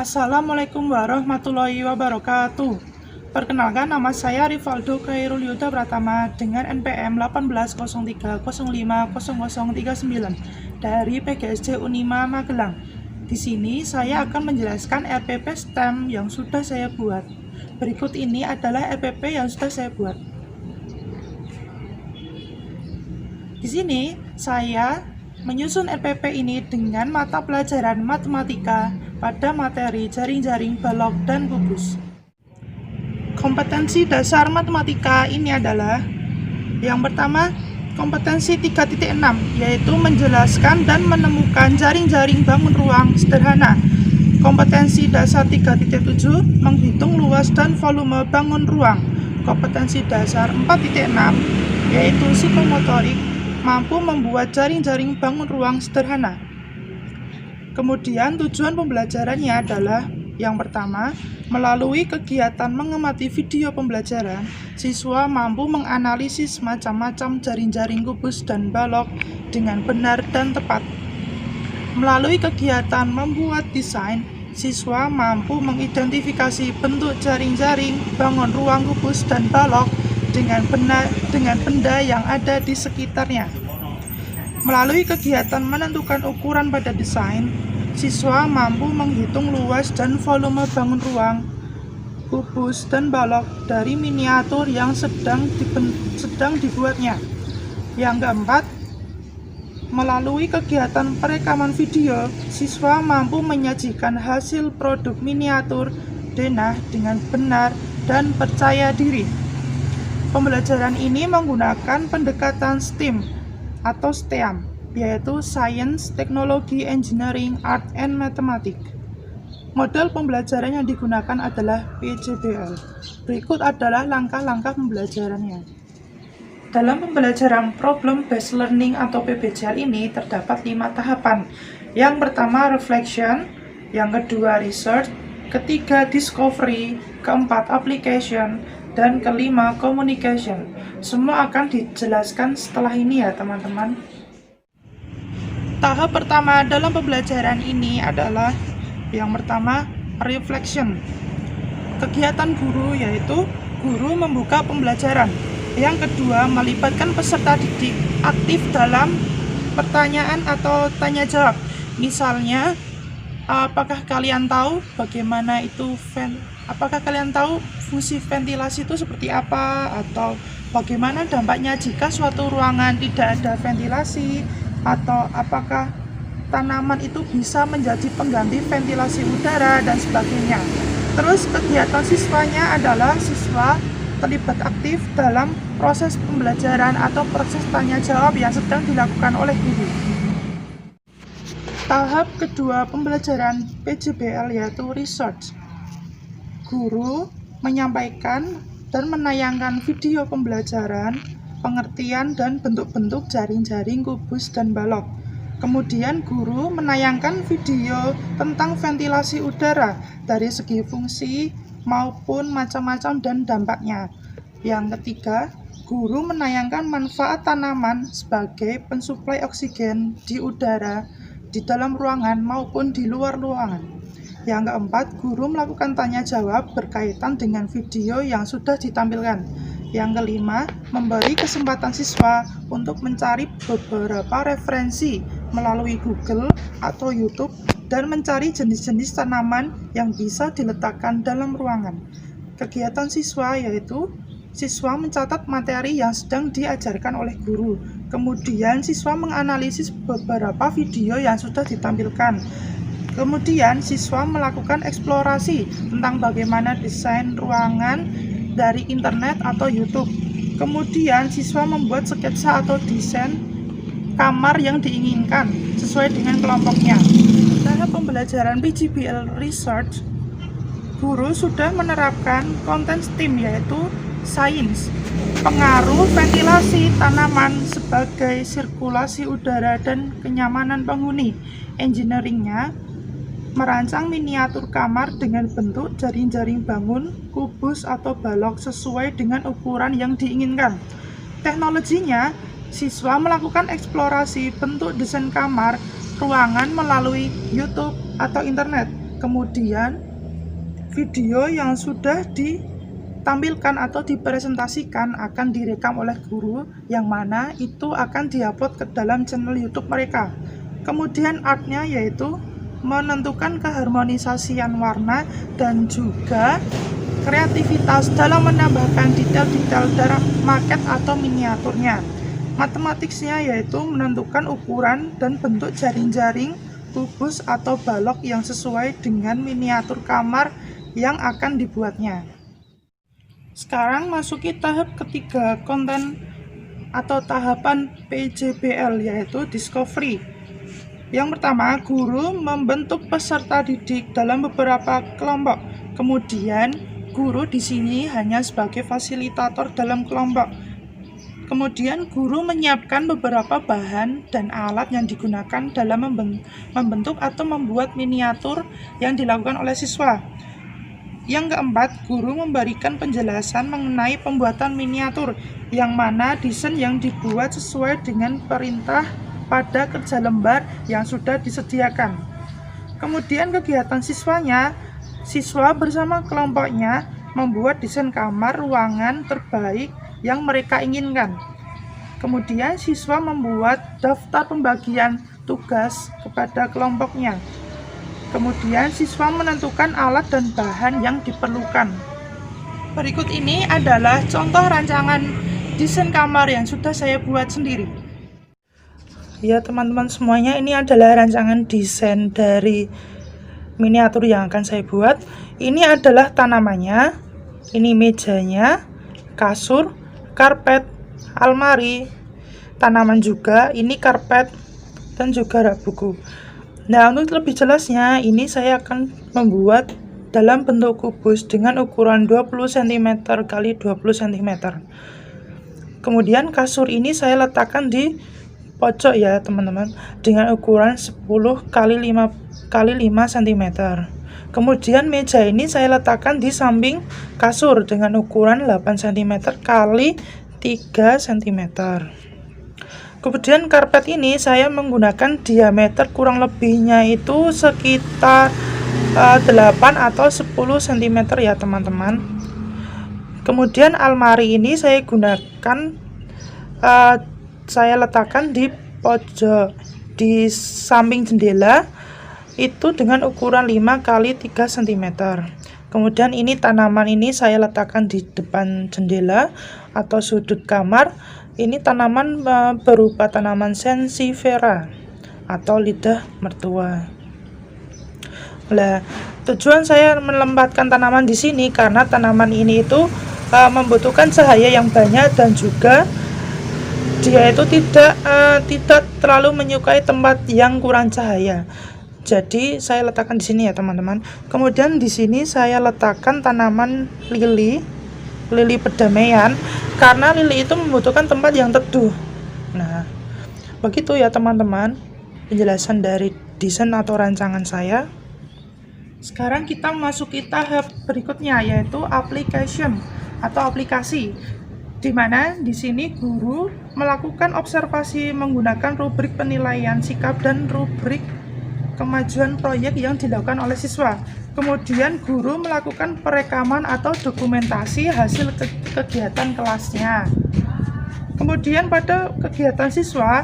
Assalamualaikum warahmatullahi wabarakatuh. Perkenalkan, nama saya Rivaldo Khairul Yuda Pratama dengan NPM 1803050039 dari PGSD Unima Magelang. Di sini saya akan menjelaskan RPP STEM yang sudah saya buat. Berikut ini adalah RPP yang sudah saya buat. Di sini saya menyusun RPP ini dengan mata pelajaran matematika pada materi jaring-jaring, balok, dan kubus. Kompetensi dasar matematika ini adalah yang pertama, kompetensi 3.6, yaitu menjelaskan dan menemukan jaring-jaring bangun ruang sederhana. Kompetensi dasar 3.7, menghitung luas dan volume bangun ruang. Kompetensi dasar 4.6, yaitu psikomotorik, mampu membuat jaring-jaring bangun ruang sederhana. Kemudian tujuan pembelajarannya adalah yang pertama, melalui kegiatan mengamati video pembelajaran, siswa mampu menganalisis macam-macam jaring-jaring kubus dan balok dengan benar dan tepat. Melalui kegiatan membuat desain, siswa mampu mengidentifikasi bentuk jaring-jaring, bangun ruang kubus dan balok dengan benda yang ada di sekitarnya. Melalui kegiatan menentukan ukuran pada desain, siswa mampu menghitung luas dan volume bangun ruang, kubus, dan balok dari miniatur yang sedang dibuatnya. Yang keempat, melalui kegiatan perekaman video, siswa mampu menyajikan hasil produk miniatur denah dengan benar dan percaya diri. Pembelajaran ini menggunakan pendekatan STEAM atau STEAM, yaitu Science, Technology, Engineering, Art, and Mathematics. Model pembelajaran yang digunakan adalah PJBL. Berikut adalah langkah-langkah pembelajarannya. Dalam pembelajaran Problem Based Learning atau PBCL ini terdapat 5 tahapan. Yang pertama reflection, yang kedua research, ketiga discovery, keempat application, dan kelima communication. Semua akan dijelaskan setelah ini ya teman-teman. Tahap pertama dalam pembelajaran ini adalah yang pertama reflection. Kegiatan guru yaitu guru membuka pembelajaran. Yang kedua melibatkan peserta didik aktif dalam pertanyaan atau tanya jawab. Misalnya, apakah kalian tahu fungsi ventilasi itu seperti apa, atau bagaimana dampaknya jika suatu ruangan tidak ada ventilasi, atau apakah tanaman itu bisa menjadi pengganti ventilasi udara, dan sebagainya. Terus kegiatan siswanya adalah siswa terlibat aktif dalam proses pembelajaran atau proses tanya jawab yang sedang dilakukan oleh guru. Tahap kedua pembelajaran PJBL yaitu research. Guru menyampaikan dan menayangkan video pembelajaran, pengertian dan bentuk-bentuk jaring-jaring kubus dan balok. Kemudian guru menayangkan video tentang ventilasi udara dari segi fungsi maupun macam-macam dan dampaknya. Yang ketiga, guru menayangkan manfaat tanaman sebagai pensuplai oksigen di udara di dalam ruangan maupun di luar ruangan. Yang keempat, guru melakukan tanya jawab berkaitan dengan video yang sudah ditampilkan. Yang kelima, memberi kesempatan siswa untuk mencari beberapa referensi melalui Google atau YouTube dan mencari jenis-jenis tanaman yang bisa diletakkan dalam ruangan. Kegiatan siswa yaitu siswa mencatat materi yang sedang diajarkan oleh guru. Kemudian siswa menganalisis beberapa video yang sudah ditampilkan. Kemudian siswa melakukan eksplorasi tentang bagaimana desain ruangan dari internet atau YouTube. Kemudian siswa membuat sketsa atau desain kamar yang diinginkan sesuai dengan kelompoknya. Tahap pembelajaran PJBL Research, guru sudah menerapkan konten STEAM yaitu Science, pengaruh ventilasi tanaman sebagai sirkulasi udara dan kenyamanan penghuni. Engineeringnya, merancang miniatur kamar dengan bentuk jaring-jaring bangun, kubus atau balok sesuai dengan ukuran yang diinginkan. Teknologinya, siswa melakukan eksplorasi bentuk desain kamar, ruangan melalui YouTube atau internet. Kemudian video yang sudah ditampilkan atau dipresentasikan akan direkam oleh guru, yang mana itu akan diupload ke dalam channel YouTube mereka. Kemudian artnya yaitu menentukan keharmonisasian warna dan juga kreativitas dalam menambahkan detail-detail dalam maket atau miniaturnya. Matematiknya yaitu menentukan ukuran dan bentuk jaring-jaring, kubus atau balok yang sesuai dengan miniatur kamar yang akan dibuatnya. Sekarang masuki tahap ketiga konten atau tahapan PJBL, yaitu discovery. Yang pertama, guru membentuk peserta didik dalam beberapa kelompok. Kemudian guru di sini hanya sebagai fasilitator dalam kelompok. Kemudian guru menyiapkan beberapa bahan dan alat yang digunakan dalam membentuk atau membuat miniatur yang dilakukan oleh siswa. Yang keempat, guru memberikan penjelasan mengenai pembuatan miniatur, yang mana desain yang dibuat sesuai dengan perintah pada kerja lembar yang sudah disediakan. Kemudian kegiatan siswanya, siswa bersama kelompoknya membuat desain kamar ruangan terbaik yang mereka inginkan. Kemudian siswa membuat daftar pembagian tugas kepada kelompoknya. Kemudian siswa menentukan alat dan bahan yang diperlukan. Berikut ini adalah contoh rancangan desain kamar yang sudah saya buat sendiri. Ya teman-teman semuanya, ini adalah rancangan desain dari miniatur yang akan saya buat. Ini adalah tanamannya, ini mejanya, kasur, karpet, almari, tanaman juga, ini karpet, dan juga rak buku. Nah, untuk lebih jelasnya, ini saya akan membuat dalam bentuk kubus dengan ukuran 20 cm x 20 cm. Kemudian kasur ini saya letakkan di pojok ya teman-teman, dengan ukuran 10 x 5 cm. Kemudian meja ini saya letakkan di samping kasur dengan ukuran 8 cm x 3 cm. Kemudian karpet ini saya menggunakan diameter kurang lebihnya itu sekitar 8 atau 10 cm ya teman-teman. Kemudian almari ini saya gunakan, saya letakkan di pojok di samping jendela itu dengan ukuran 5 x 3 cm. Kemudian ini tanaman ini saya letakkan di depan jendela atau sudut kamar. Ini tanaman berupa tanaman sansevieria atau lidah mertua. Nah, tujuan saya menempatkan tanaman di sini karena tanaman ini itu membutuhkan cahaya yang banyak dan juga dia itu tidak terlalu menyukai tempat yang kurang cahaya. Jadi saya letakkan di sini ya teman-teman. Kemudian di sini saya letakkan tanaman lili perdamaian, karena lili itu membutuhkan tempat yang teduh. Nah, begitu ya teman-teman penjelasan dari desain atau rancangan saya. Sekarang kita memasuki tahap berikutnya, yaitu application atau aplikasi, di mana di sini guru melakukan observasi menggunakan rubrik penilaian sikap dan rubrik kemajuan proyek yang dilakukan oleh siswa. Kemudian guru melakukan perekaman atau dokumentasi hasil kegiatan kelasnya. Kemudian pada kegiatan siswa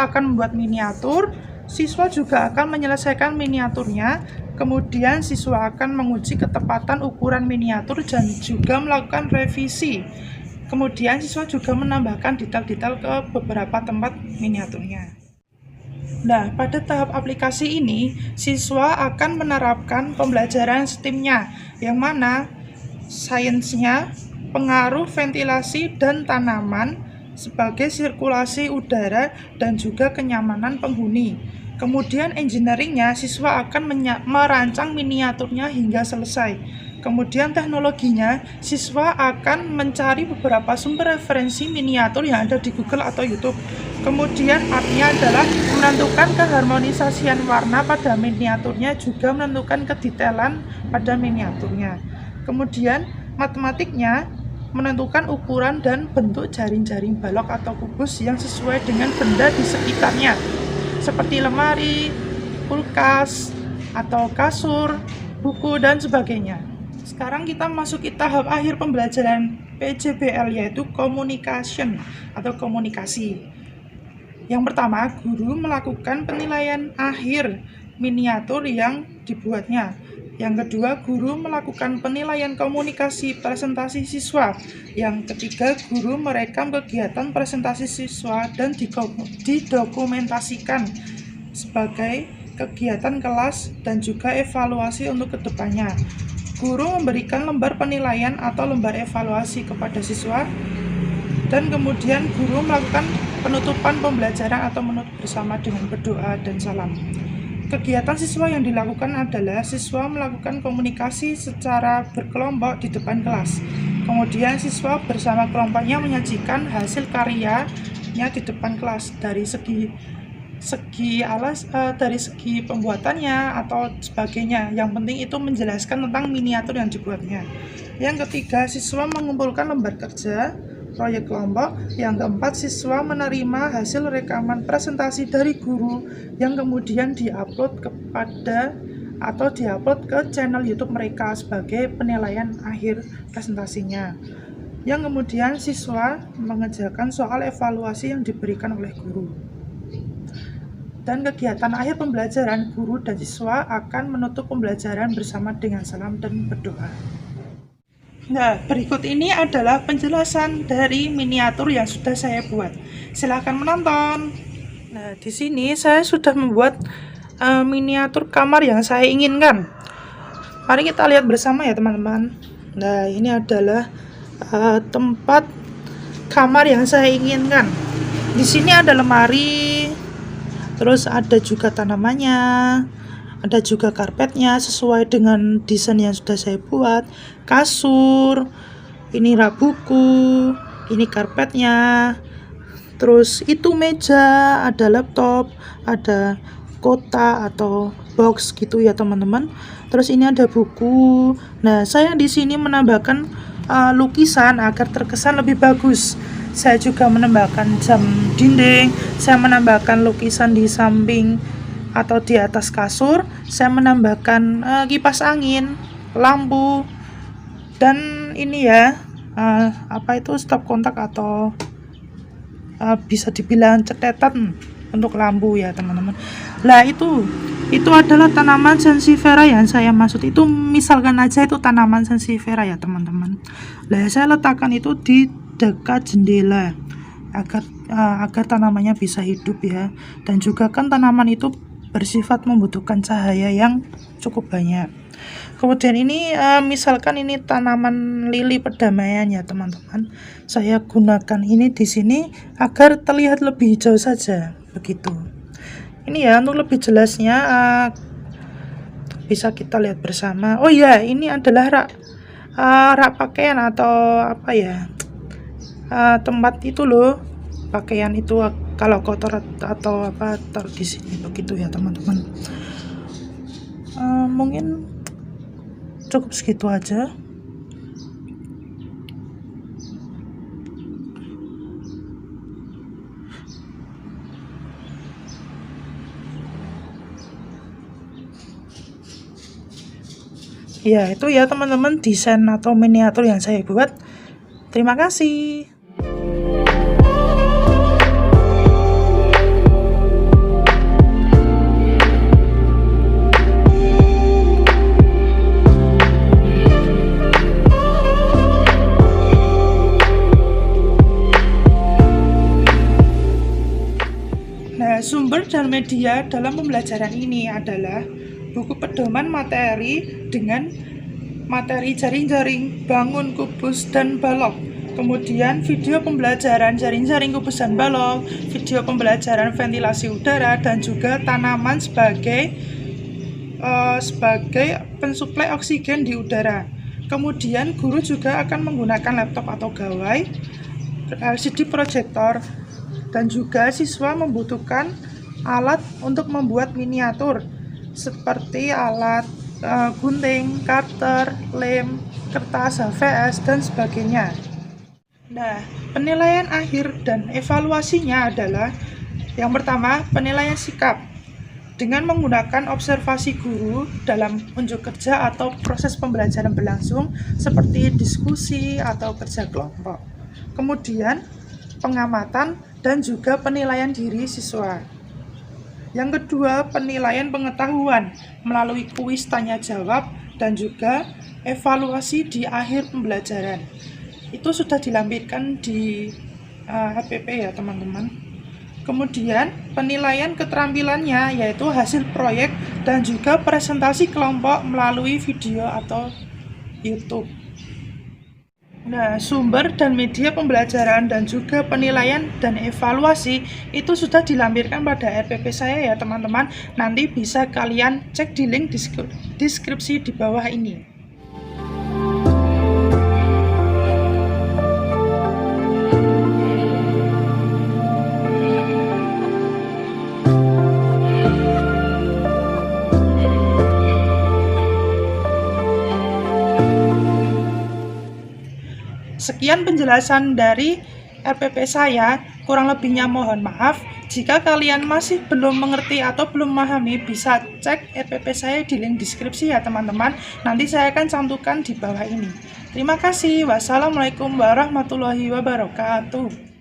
akan membuat miniatur, siswa juga akan menyelesaikan miniaturnya. Kemudian siswa akan menguji ketepatan ukuran miniatur dan juga melakukan revisi. Kemudian siswa juga menambahkan detail-detail ke beberapa tempat miniaturnya. Nah, pada tahap aplikasi ini, siswa akan menerapkan pembelajaran STEM-nya, yang mana sainsnya, pengaruh ventilasi dan tanaman sebagai sirkulasi udara dan juga kenyamanan penghuni. Kemudian engineering-nya, siswa akan merancang miniaturnya hingga selesai. Kemudian teknologinya, siswa akan mencari beberapa sumber referensi miniatur yang ada di Google atau YouTube. Kemudian artnya adalah menentukan keharmonisasian warna pada miniaturnya, juga menentukan kedetailan pada miniaturnya. Kemudian matematiknya, menentukan ukuran dan bentuk jaring-jaring balok atau kubus yang sesuai dengan benda di sekitarnya, seperti lemari, kulkas, atau kasur, buku, dan sebagainya. Sekarang kita masuki tahap akhir pembelajaran PJBL, yaitu communication atau komunikasi. Yang pertama, guru melakukan penilaian akhir miniatur yang dibuatnya. Yang kedua, guru melakukan penilaian komunikasi presentasi siswa. Yang ketiga, guru merekam kegiatan presentasi siswa dan didokumentasikan sebagai kegiatan kelas dan juga evaluasi untuk kedepannya. Guru memberikan lembar penilaian atau lembar evaluasi kepada siswa, dan kemudian guru melakukan penutupan pembelajaran atau menutup bersama dengan berdoa dan salam. Kegiatan siswa yang dilakukan adalah siswa melakukan komunikasi secara berkelompok di depan kelas. Kemudian siswa bersama kelompoknya menyajikan hasil karyanya di depan kelas dari segi pembuatannya atau sebagainya. Yang penting itu menjelaskan tentang miniatur yang dibuatnya. Yang ketiga, siswa mengumpulkan lembar kerja proyek kelompok. Yang keempat, siswa menerima hasil rekaman presentasi dari guru yang kemudian diupload ke channel YouTube mereka sebagai penilaian akhir presentasinya. Yang kemudian siswa mengerjakan soal evaluasi yang diberikan oleh guru. Dan kegiatan akhir pembelajaran, guru dan siswa akan menutup pembelajaran bersama dengan salam dan berdoa. Nah, berikut ini adalah penjelasan dari miniatur yang sudah saya buat. Silahkan menonton. Nah, di sini saya sudah membuat miniatur kamar yang saya inginkan. Mari kita lihat bersama ya teman-teman. Nah, ini adalah tempat kamar yang saya inginkan. Di sini ada lemari, terus ada juga tanamannya, ada juga karpetnya sesuai dengan desain yang sudah saya buat, kasur, ini rak buku, ini karpetnya, terus itu meja, ada laptop, ada kotak atau box gitu ya teman-teman. Terus ini ada buku. Nah, saya di sini menambahkan lukisan agar terkesan lebih bagus. Saya juga menambahkan jam dinding, saya menambahkan lukisan di samping atau di atas kasur, saya menambahkan kipas angin, lampu, dan ini ya stop kontak atau bisa dibilang cetetan untuk lampu ya teman-teman. Lah itu adalah tanaman sansevieria yang saya maksud. Itu misalkan aja itu tanaman sansevieria ya teman-teman. Lah saya letakkan itu di dekat jendela agar tanamannya bisa hidup ya. Dan juga kan tanaman itu bersifat membutuhkan cahaya yang cukup banyak. Kemudian ini misalkan ini tanaman lili perdamaian ya teman-teman. Saya gunakan ini di sini agar terlihat lebih hijau saja begitu. Ini ya untuk lebih jelasnya bisa kita lihat bersama. Oh ya, ini adalah rak pakaian atau apa ya? Tempat itu loh, pakaian itu kalau kotor atau apa taruh di sini begitu ya teman-teman. Mungkin cukup segitu aja. Ya, itu ya teman-teman desain atau miniatur yang saya buat. Terima kasih. Sumber dan media dalam pembelajaran ini adalah buku pedoman materi dengan materi jaring-jaring, bangun, kubus, dan balok. Kemudian video pembelajaran jaring-jaring, kubus, dan balok, video pembelajaran ventilasi udara, dan juga tanaman sebagai pensuplai oksigen di udara. Kemudian guru juga akan menggunakan laptop atau gawai, LCD proyektor, dan juga siswa membutuhkan alat untuk membuat miniatur seperti alat gunting, cutter, lem, kertas, HVS, dan sebagainya. Nah, penilaian akhir dan evaluasinya adalah yang pertama penilaian sikap. dengan menggunakan observasi guru dalam unjuk kerja atau proses pembelajaran berlangsung seperti diskusi atau kerja kelompok. Kemudian pengamatan dan juga penilaian diri siswa. Yang kedua, penilaian pengetahuan melalui kuis tanya jawab dan juga evaluasi di akhir pembelajaran. Itu sudah dilampirkan di HPP ya teman-teman. Kemudian penilaian keterampilannya yaitu hasil proyek dan juga presentasi kelompok melalui video atau YouTube. Nah, sumber dan media pembelajaran dan juga penilaian dan evaluasi itu sudah dilampirkan pada RPP saya ya teman-teman. Nanti bisa kalian cek di link deskripsi di bawah ini. Sekian penjelasan dari RPP saya, kurang lebihnya mohon maaf. Jika kalian masih belum mengerti atau belum memahami, bisa cek RPP saya di link deskripsi ya teman-teman. Nanti saya akan cantumkan di bawah ini. Terima kasih. Wassalamualaikum warahmatullahi wabarakatuh.